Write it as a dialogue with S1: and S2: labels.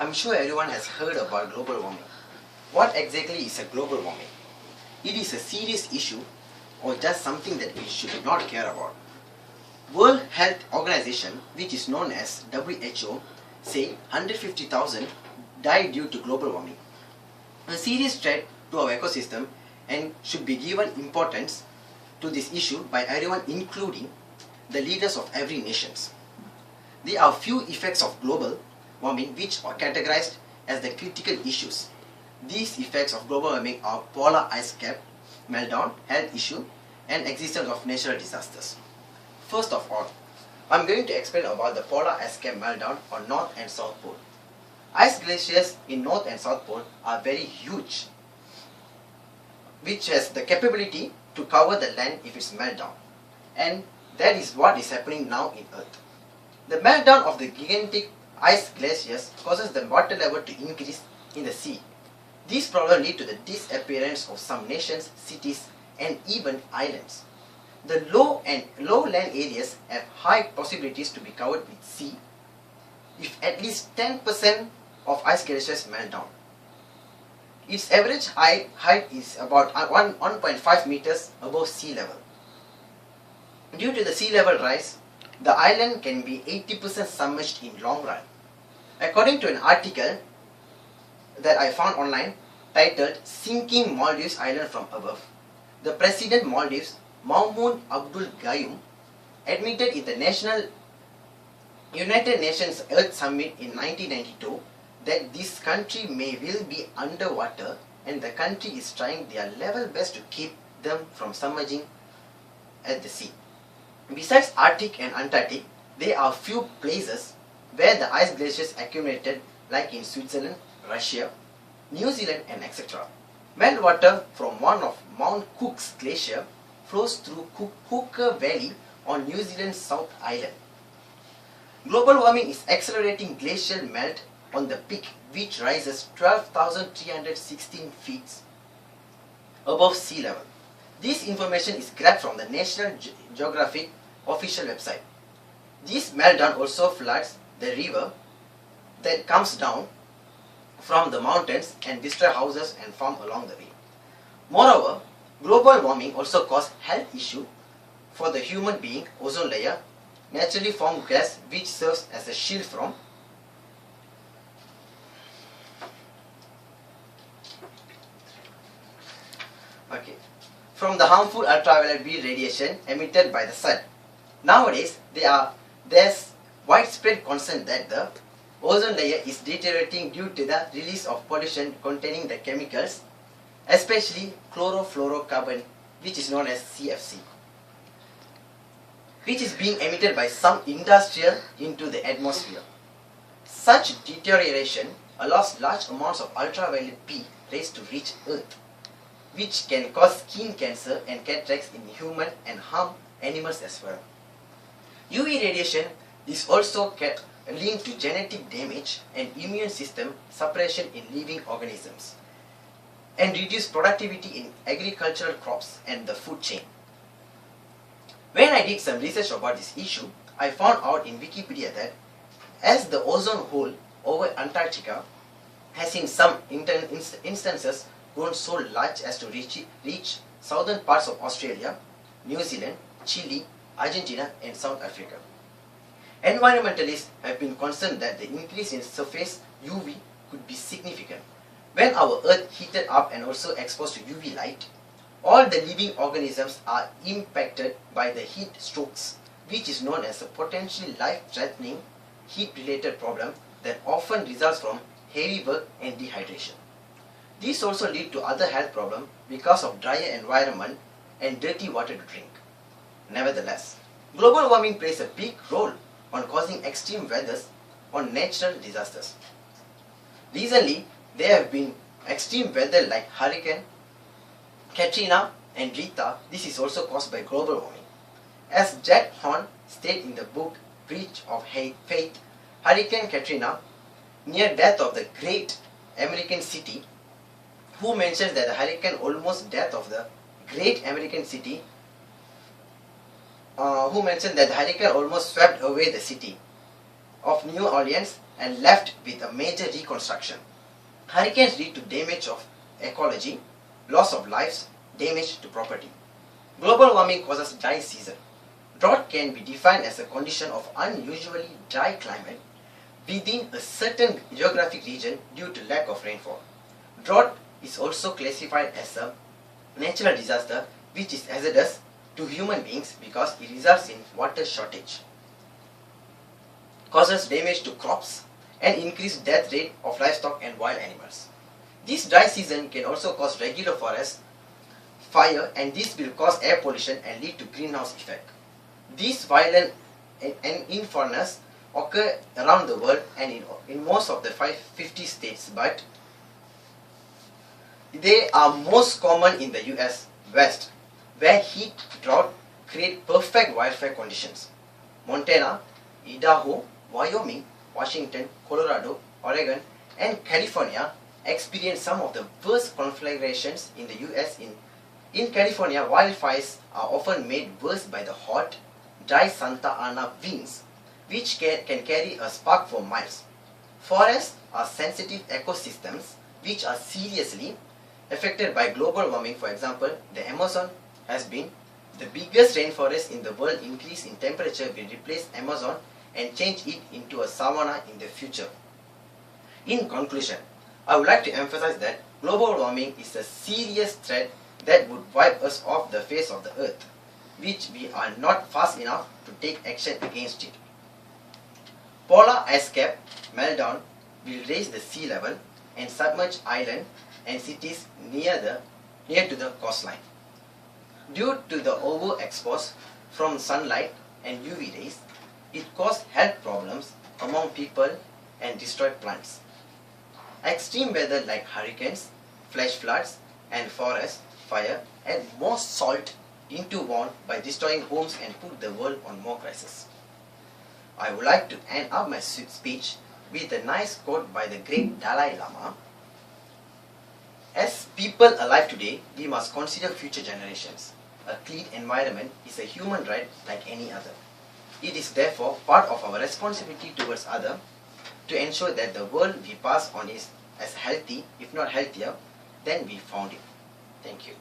S1: I'm sure everyone has heard about global warming. What exactly is a global warming? It is a serious issue or just something that we should not care about. World Health Organization, which is known as WHO, say 150,000 died due to global warming. A serious threat to our ecosystem and should be given importance to this issue by everyone, including the leaders of every nation. There are few effects of global warming which are categorized as the critical issues. These effects of global warming are polar ice cap meltdown, health issue, and existence of natural disasters. First of all, I'm going to explain about the polar ice cap meltdown on North and South Pole. Ice glaciers in North and South Pole are very huge, which has the capability to cover the land if it's meltdown, and that is what is happening now in Earth. The meltdown of the gigantic ice glaciers causes the water level to increase in the sea. These problems lead to the disappearance of some nations, cities, and even islands. The low land areas have high possibilities to be covered with sea if at least 10% of ice glaciers melt down. Its average height is about 1.5 meters above sea level. Due to the sea level rise, the island can be 80% submerged in long run. According to an article that I found online titled "Sinking Maldives Island from Above," the President of Maldives, Maumoon Abdul Gayoom, admitted in the United Nations Earth Summit in 1992 that this country may will be underwater, and the country is trying their level best to keep them from submerging at the sea. Besides Arctic and Antarctic, there are few places where the ice glaciers accumulated, like in Switzerland, Russia, New Zealand, and etc. Meltwater from one of Mount Cook's glacier flows through Hooker Valley on New Zealand's South Island. Global warming is accelerating glacial melt on the peak, which rises 12,316 feet above sea level. This information is grabbed from the National Geographic official website. This meltdown also floods the river that comes down from the mountains and destroy houses and farms along the way. Moreover, global warming also causes health issue for the human being. Ozone layer, naturally formed gas which serves as a shield from the harmful ultraviolet B radiation emitted by the sun. Nowadays, there's widespread concern that the ozone layer is deteriorating due to the release of pollution containing the chemicals, especially chlorofluorocarbon, which is known as CFC, which is being emitted by some industrial into the atmosphere. Such deterioration allows large amounts of ultraviolet B rays to reach Earth, which can cause skin cancer and cataracts in humans and harm animals as well. UV radiation is also linked to genetic damage and immune system suppression in living organisms, and reduce productivity in agricultural crops and the food chain. When I did some research about this issue, I found out in Wikipedia that as the ozone hole over Antarctica has in some instances grown so large as to reach southern parts of Australia, New Zealand, Chile, Argentina, and South Africa. Environmentalists have been concerned that the increase in surface UV could be significant. When our Earth heated up and also exposed to UV light, all the living organisms are impacted by the heat strokes, which is known as a potentially life-threatening heat-related problem that often results from heavy work and dehydration. These also lead to other health problems because of drier environment and dirty water to drink. Nevertheless, global warming plays a big role on causing extreme weathers on natural disasters. Recently, there have been extreme weather like Hurricane Katrina and Rita. This is also caused by global warming. As Jack Horn stated in the book Breach of Faith, Hurricane Katrina, near death of the great American city, who mentions that the hurricane almost death of the great American city, who mentioned that the hurricane almost swept away the city of New Orleans and left with a major reconstruction. Hurricanes lead to damage of ecology, loss of lives, damage to property. Global warming causes dry season. Drought can be defined as a condition of unusually dry climate within a certain geographic region due to lack of rainfall. Drought is also classified as a natural disaster which is hazardous to human beings because it results in water shortage, causes damage to crops, and increased death rate of livestock and wild animals. This dry season can also cause regular forest fire, and this will cause air pollution and lead to greenhouse effect. These violent and infernos occur around the world and in most of the 50 states, but they are most common in the US West, where heat drought create perfect wildfire conditions. Montana, Idaho, Wyoming, Washington, Colorado, Oregon, and California experience some of the worst conflagrations in the US. In California, wildfires are often made worse by the hot, dry Santa Ana winds, which can carry a spark for miles. Forests are sensitive ecosystems which are seriously affected by global warming. For example, the Amazon has been the biggest rainforest in the world. Increase in temperature will replace Amazon and change it into a savanna in the future. In conclusion, I would like to emphasize that global warming is a serious threat that would wipe us off the face of the earth, which we are not fast enough to take action against it. Polar ice cap meltdown will raise the sea level and submerge islands and cities near to the coastline. Due to the overexposure from sunlight and UV rays, it causes health problems among people and destroys plants. Extreme weather like hurricanes, flash floods, and forest fire add more salt into wound by destroying homes and put the world on more crisis. I would like to end up my speech with a nice quote by the great Dalai Lama. As people alive today, we must consider future generations. A clean environment is a human right like any other. It is therefore part of our responsibility towards others to ensure that the world we pass on is as healthy, if not healthier, than we found it. Thank you.